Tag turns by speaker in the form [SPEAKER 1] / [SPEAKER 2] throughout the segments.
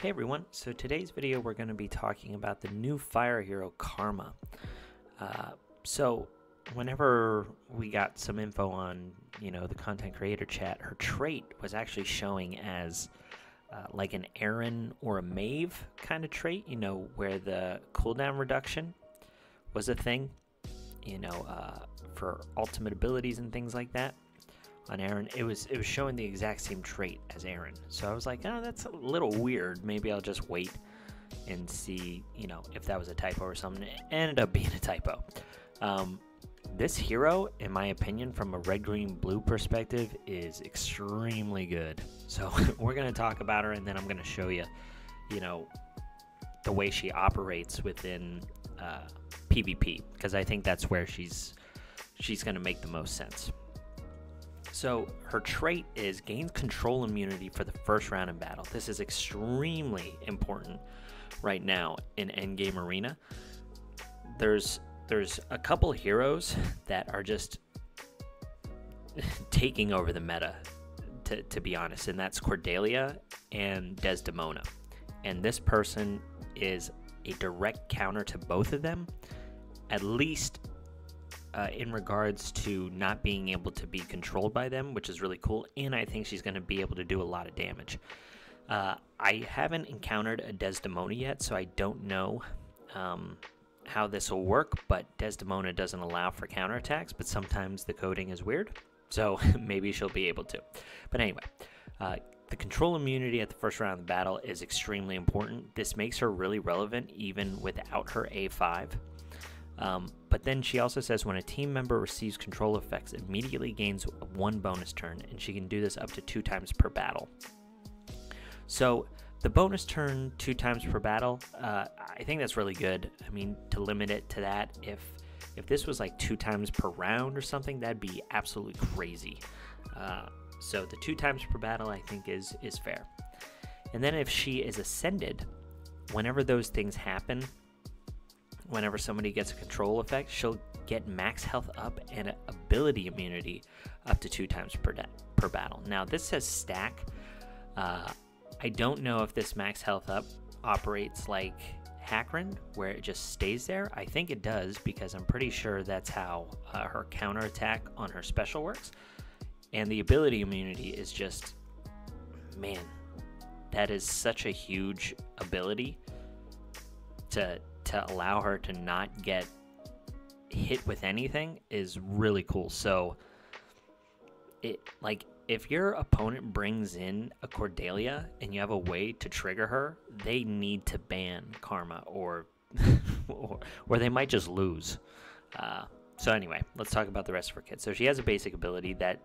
[SPEAKER 1] Hey everyone, so today's video we're going to be talking about the new fire hero Karma. So whenever we got some info on, the content creator chat, her trait was actually showing as like an Aaron or a Maeve kind of trait, where the cooldown reduction was a thing, for ultimate abilities and things like that. On Aaron, it was showing the exact same trait as Aaron. So I was like, oh, that's a little weird. Maybe I'll just wait and see, if that was a typo or something. It ended up being a typo. This hero, in my opinion, from a red, green, blue perspective, is extremely good. So we're going to talk about her, and then I'm going to show you, the way she operates within PvP, because I think that's where she's going to make the most sense. So her trait is gains control immunity for the first round in battle. This is extremely important right now in endgame arena. There's a couple heroes that are just taking over the meta, to be honest, and that's Cordelia and Desdemona. And this person is a direct counter to both of them, at least in regards to not being able to be controlled by them, which is really cool, and I think she's going to be able to do a lot of damage. I haven't encountered a Desdemona yet, so I don't know how this will work, but Desdemona doesn't allow for counterattacks, but sometimes the coding is weird, so maybe she'll be able to. But anyway, the control immunity at the first round of the battle is extremely important. This makes her really relevant even without her A5. But then she also says when a team member receives control effects, immediately gains one bonus turn, and she can do this up to 2 times per battle. So the bonus turn 2 times per battle, I think that's really good. I mean, to limit it to that, if this was like 2 times per round or something, that'd be absolutely crazy. So the 2 times per battle, I think, is fair. And then if she is ascended, whenever those things happen, whenever somebody gets a control effect, she'll get max health up and ability immunity up to 2 times per battle. Now, this says stack. I don't know if this max health up operates like Hakron, where it just stays there. I think it does, because I'm pretty sure that's how her counterattack on her special works. And the ability immunity is just, man, that is such a huge ability to allow her to not get hit with anything is really cool. So if your opponent brings in a Cordelia and you have a way to trigger her, they need to ban Karma or they might just lose. So anyway, let's talk about the rest of her kit. So she has a basic ability that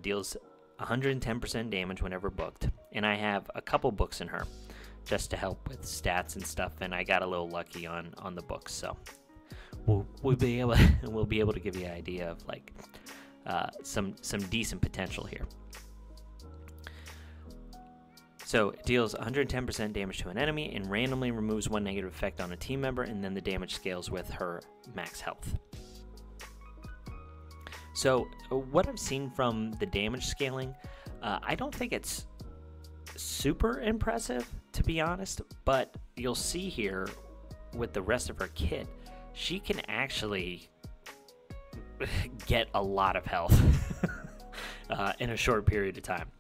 [SPEAKER 1] deals 110% damage whenever booked, and I have a couple books in her just to help with stats and stuff, and I got a little lucky on the books, so we'll be able to give you an idea of like some decent potential here. So it deals 110% damage to an enemy and randomly removes 1 negative effect on a team member, and then the damage scales with her max health. So what I've seen from the damage scaling, I don't think it's super impressive, to be honest, but you'll see here with the rest of her kit, she can actually get a lot of health in a short period of time.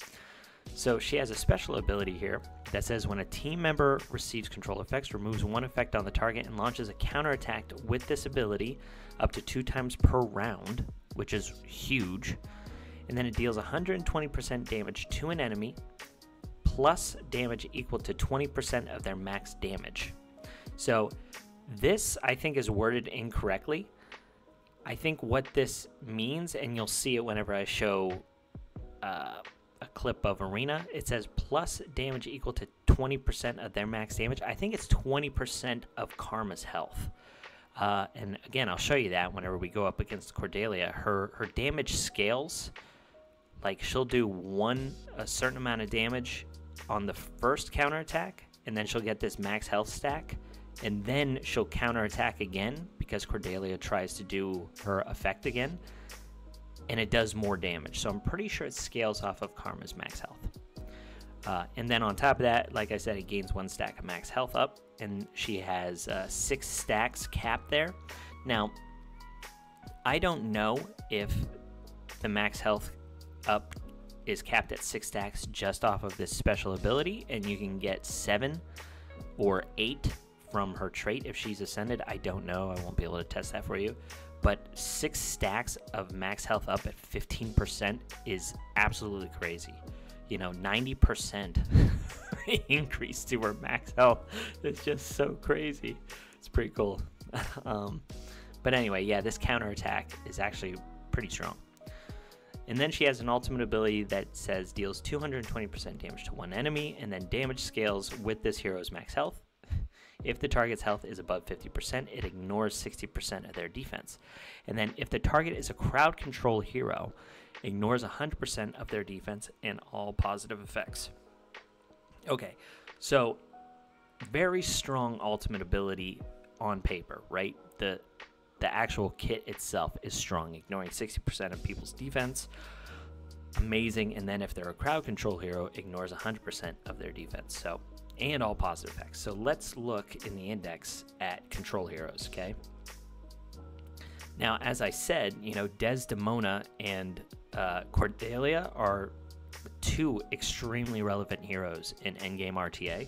[SPEAKER 1] So she has a special ability here that says when a team member receives control effects, removes 1 effect on the target and launches a counterattack with this ability up to 2 times per round, which is huge, and then it deals 120% damage to an enemy plus damage equal to 20% of their max damage. So this, I think, is worded incorrectly. I think what this means, and you'll see it whenever I show a clip of Arena, it says plus damage equal to 20% of their max damage. I think it's 20% of Karma's health. And again, I'll show you that whenever we go up against Cordelia. Her damage scales. Like, she'll do a certain amount of damage on the first counterattack, and then she'll get this max health stack, and then she'll counterattack again because Cordelia tries to do her effect again, and it does more damage. So I'm pretty sure it scales off of Karma's max health. And then on top of that, like I said, it gains 1 stack of max health up, and she has 6 stacks capped there. Now, I don't know if the max health up is capped at 6 stacks just off of this special ability, and you can get 7 or 8 from her trait if she's ascended. I don't know. I won't be able to test that for you. But 6 stacks of max health up at 15% is absolutely crazy. You know, 90% increase to her max health. It's just so crazy. It's pretty cool. But anyway, yeah, this counterattack is actually pretty strong. And then she has an ultimate ability that says deals 220% damage to one enemy, and then damage scales with this hero's max health. If the target's health is above 50%, it ignores 60% of their defense. And then if the target is a crowd control hero, ignores 100% of their defense and all positive effects. Okay, so very strong ultimate ability on paper, right? The actual kit itself is strong, ignoring 60% of people's defense. Amazing. And then if they're a crowd control hero, ignores 100% of their defense. So, and all positive effects. So let's look in the index at control heroes, okay? Now, as I said, you know, Desdemona and Cordelia are 2 extremely relevant heroes in endgame RTA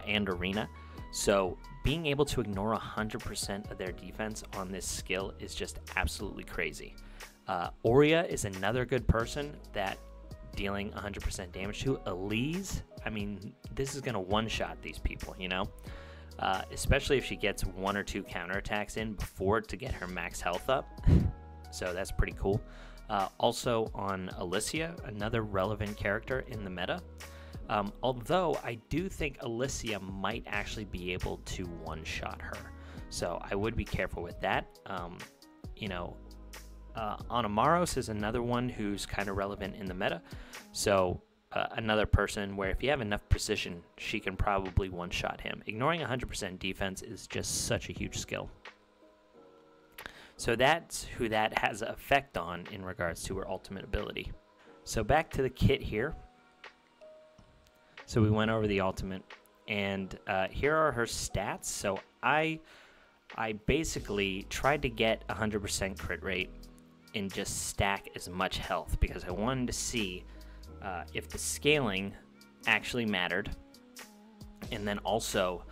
[SPEAKER 1] and Arena. So being able to ignore 100% of their defense on this skill is just absolutely crazy. Aurea is another good person that dealing 100% damage to. Elise, I mean, this is going to one-shot these people, you know? Especially if she gets 1 or 2 counterattacks in before to get her max health up. So that's pretty cool. Also on Alicia, another relevant character in the meta. Although I do think Alicia might actually be able to one-shot her. So I would be careful with that. You know, Onamaros is another one who's kind of relevant in the meta. So another person where if you have enough precision, she can probably one-shot him. Ignoring 100% defense is just such a huge skill. So that's who that has an effect on in regards to her ultimate ability. So back to the kit here. So we went over the ultimate, and here are her stats. So I basically tried to get 100% crit rate and just stack as much health because I wanted to see if the scaling actually mattered, and then also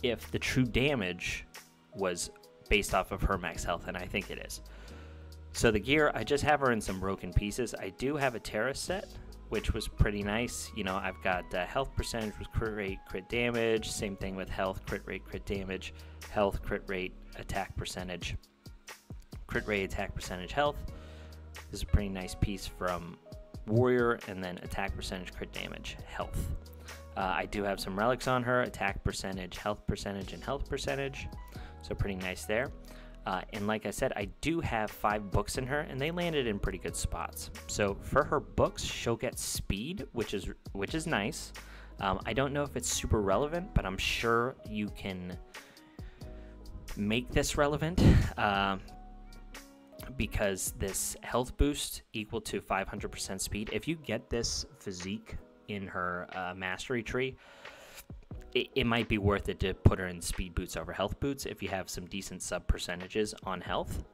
[SPEAKER 1] if the true damage was based off of her max health, and I think it is. So the gear, I just have her in some broken pieces. I do have a Terra set, which was pretty nice. You know, I've got health percentage with crit rate, crit damage. Same thing with health, crit rate, crit damage. Health, crit rate, attack percentage. Crit rate, attack percentage, health. This is a pretty nice piece from Warrior, and then attack percentage, crit damage, health. I do have some relics on her, attack percentage, health percentage, and health percentage. So pretty nice there. And like I said, I do have 5 books in her, and they landed in pretty good spots. So for her books, she'll get speed, which is nice. I don't know if it's super relevant, but I'm sure you can make this relevant because this health boost equal to 500% speed. If you get this physique in her mastery tree, it might be worth it to put her in speed boots over health boots if you have some decent sub percentages on health.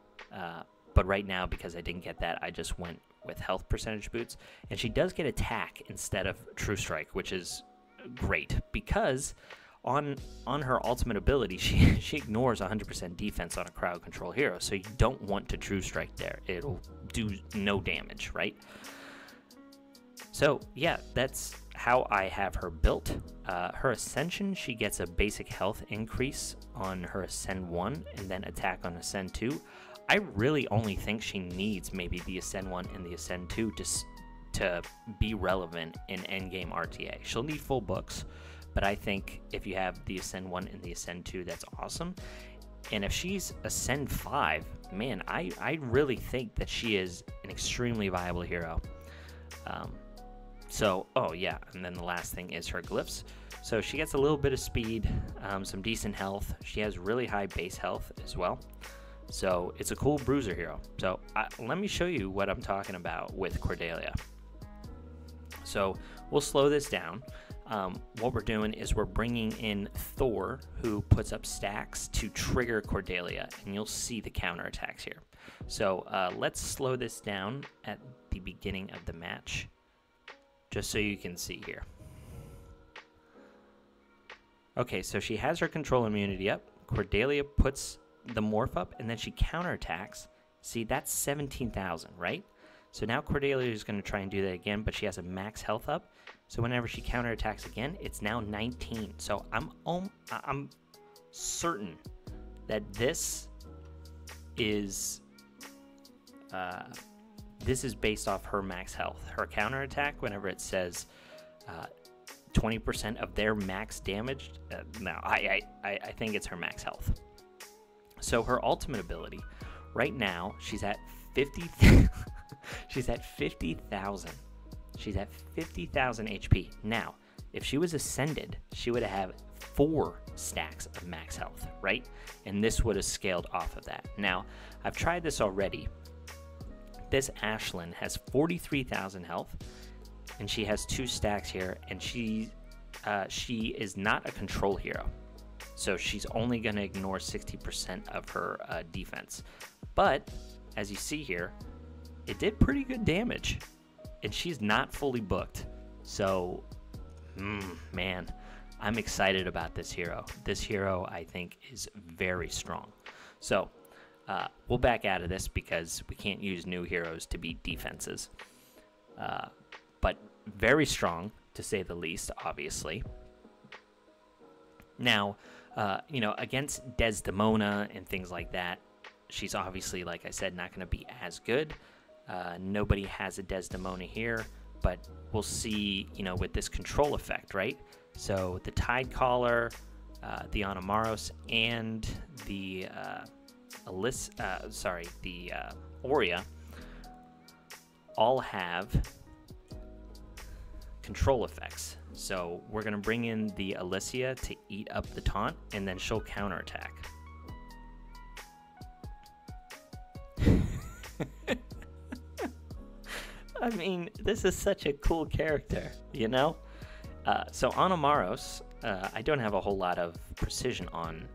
[SPEAKER 1] But right now, because I didn't get that, I just went with health percentage boots. And she does get attack instead of true strike, which is great because on her ultimate ability, she ignores 100% defense on a crowd control hero. So you don't want to true strike there. It'll do no damage, right? So yeah, that's how I have her built. Her Ascension, she gets a basic health increase on her Ascend 1 and then attack on Ascend 2. I really only think she needs maybe the Ascend 1 and the Ascend 2 to be relevant in endgame RTA. She'll need full books, but I think if you have the Ascend 1 and the Ascend 2, that's awesome. And if she's Ascend 5, man, I really think that she is an extremely viable hero. So, oh yeah, and then the last thing is her glyphs. So she gets a little bit of speed, some decent health. She has really high base health as well. So it's a cool bruiser hero. So let me show you what I'm talking about with Cordelia. So we'll slow this down. What we're doing is we're bringing in Thor, who puts up stacks to trigger Cordelia, and you'll see the counterattacks here. So let's slow this down at the beginning of the match, just so you can see here. Okay, so she has her control immunity up. Cordelia puts the morph up, and then she counterattacks. See, that's 17,000, right? So now Cordelia is going to try and do that again, but she has a max health up. So whenever she counterattacks again, it's now 19. So I'm certain that this is based off her max health. Her counterattack, whenever it says 20% of their max damage, no, I think it's her max health. So her ultimate ability, right now, she's at 50. She's at 50,000. She's at 50,000 HP. Now, if she was ascended, she would have 4 stacks of max health, right? And this would have scaled off of that. Now, I've tried this already. This Ashlyn has 43,000 health, and she has 2 stacks here, and she is not a control hero. So she's only going to ignore 60% of her defense. But, as you see here, it did pretty good damage, and she's not fully booked. So, man, I'm excited about this hero. This hero, I think, is very strong. So, we'll back out of this because we can't use new heroes to beat defenses. But very strong, to say the least, obviously. Now, against Desdemona and things like that, she's obviously, like I said, not going to be as good. Nobody has a Desdemona here, but we'll see, with this control effect, right? So the Tide Caller, the Anamaros, and the Aurea all have control effects. So we're going to bring in the Alicia to eat up the taunt, and then she'll counterattack. I mean, this is such a cool character, So Anamaros, I don't have a whole lot of precision on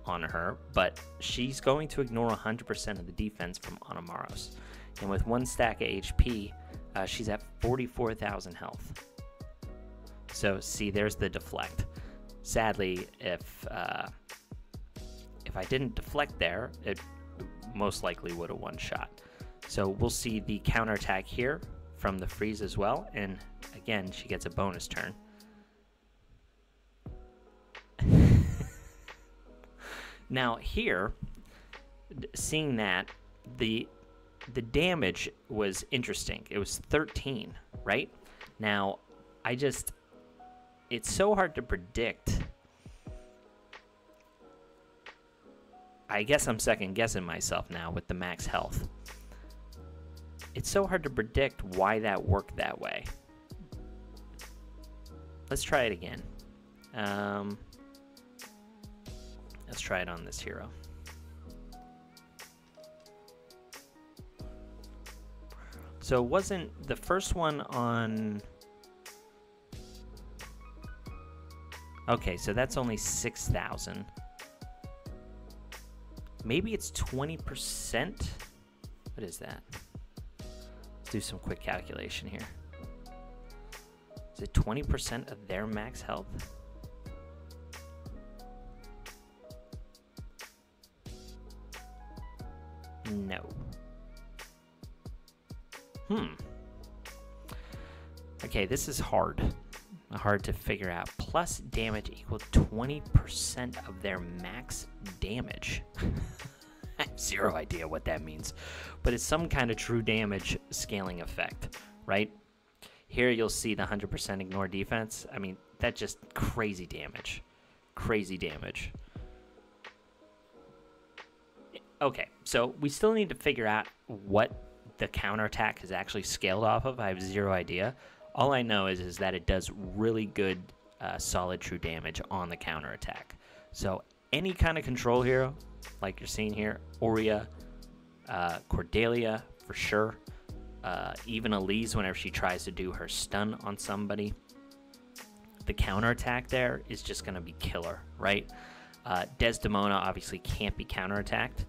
[SPEAKER 1] her, but she's going to ignore 100% of the defense from Anamaros. And with 1 stack of HP, she's at 44,000 health. So see, there's the deflect. Sadly, if I didn't deflect there, it most likely would have one-shot. So we'll see the counterattack here from the freeze as well, and again, she gets a bonus turn. Now here, seeing that, the damage was interesting. It was 13, right? Now, it's so hard to predict. I guess I'm second guessing myself now with the max health. It's so hard to predict why that worked that way. Let's try it again. Let's try it on this hero. So wasn't the first one on... Okay, so that's only 6,000. Maybe it's 20%? What is that? Let's do some quick calculation here. Is it 20% of their max health? No. Okay, this is hard to figure out. Plus damage equal 20% of their max damage. I have zero idea what that means, but it's some kind of true damage scaling effect, right? Here you'll see the 100% ignore defense. I mean, that's just crazy damage. Crazy damage. Okay, so we still need to figure out what the counterattack is actually scaled off of. I have zero idea. All I know is that it does really good, solid true damage on the counterattack. So any kind of control hero, like you're seeing here, Aurea, Cordelia for sure, Even Elise, whenever she tries to do her stun on somebody, the counterattack there is just going to be killer, right? Desdemona obviously can't be counterattacked.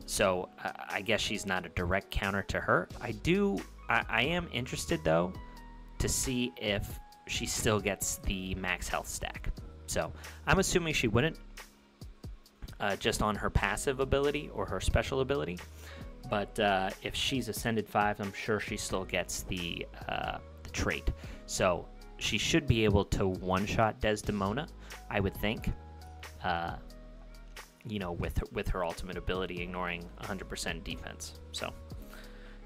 [SPEAKER 1] So I guess she's not a direct counter to her. I am interested, though, to see if she still gets the max health stack. So I'm assuming she wouldn't, just on her passive ability or her special ability. But if she's Ascended 5, I'm sure she still gets the trait. So she should be able to one-shot Desdemona, I would think. You know, with her ultimate ability, ignoring 100% defense. So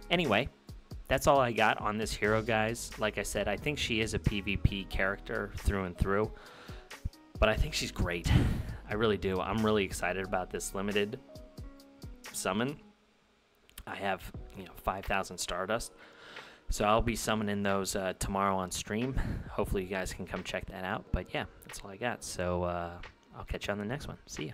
[SPEAKER 1] anyway, that's all I got on this hero, guys. Like I said, I think she is a PvP character through and through, but I think she's great. I really do. I'm really excited about this limited summon. I have, 5,000 Stardust, so I'll be summoning those tomorrow on stream. Hopefully you guys can come check that out. But yeah, that's all I got. So I'll catch you on the next one. See ya.